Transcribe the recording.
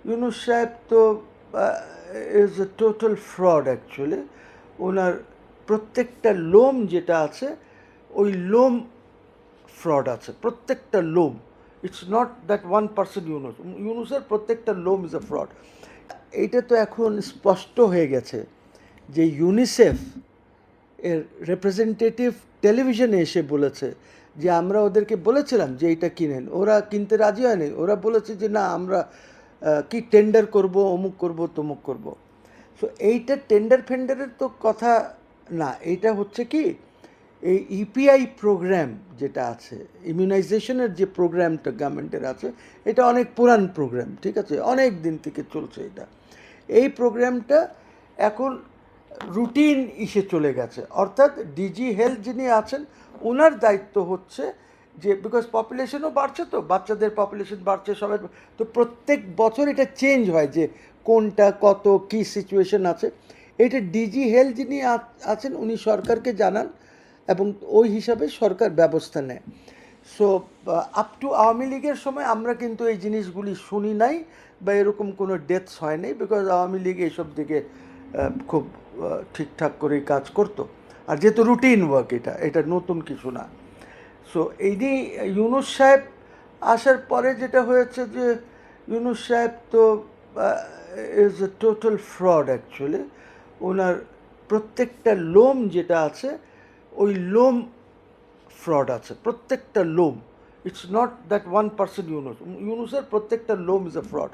ইউনূস সাহেব তো is a total fraud actually. ওনার প্রত্যেকটা লোম যেটা আছে ওই লোম ফ্রড আছে, প্রত্যেকটা লোম। It's not that one person ইউনুসের প্রত্যেকটা লোম ইজ এ ফ্রড। এইটা তো এখন স্পষ্ট হয়ে গেছে যে ইউনিসেফ এর রিপ্রেজেন্টেটিভ টেলিভিশনে এসে বলেছে যে আমরা ওদেরকে বলেছিলাম যে এইটা কিনেন, ওরা কিনতে রাজি হয়নি। ওরা বলেছে যে না আমরা কি টেন্ডার করব, অমুক করব, তমুক করব। সো এইটা টেন্ডার ফেন্ডারের তো কথা না, এইটা হচ্ছে কি এই ইপিআই প্রোগ্রাম যেটা আছে, ইমিউনাইজেশনের যে প্রোগ্রামটা গভর্নমেন্টের আছে, এটা অনেক পুরান প্রোগ্রাম, ঠিক আছে, অনেক দিন থেকে চলছে এটা। এই প্রোগ্রামটা এখন রুটিন ইসে চলে গেছে, অর্থাৎ ডিজি হেলথ যিনি আছেন ওনার দায়িত্ব হচ্ছে যে বিকজ পপুলেশনও বাড়ছে, তো বাচ্চাদের পপুলেশন বাড়ছে সবাই, তো প্রত্যেক বছর এটা চেঞ্জ হয় যে কোনটা কত কী সিচুয়েশন আছে। এটা ডিজি হেলথ যিনি আছেন উনি সরকারকে জানান এবং ওই হিসাবে সরকার ব্যবস্থা নেয়। সো আপ টু আওয়ামী লীগের সময় আমরা কিন্তু এই জিনিসগুলি শুনি নাই বা এরকম কোনো ডেথস হয় নাই, বিকজ আওয়ামী লীগ এইসব দিকে খুব ঠিকঠাক করেই কাজ করতো। আর যেহেতু রুটিন ওয়ার্ক, এটা এটা নতুন কিছু না। সো এই যে ইউনূস সাহেব আসার পরে যেটা হয়েছে যে ইউনূস সাহেব তো is a total fraud actually. ওনার প্রত্যেকটা লোম যেটা আছে ওই লোম ফ্রড আছে, প্রত্যেকটা লোম। It's not that one person ইউনুসের প্রত্যেকটা লোম ইজ এ ফ্রড।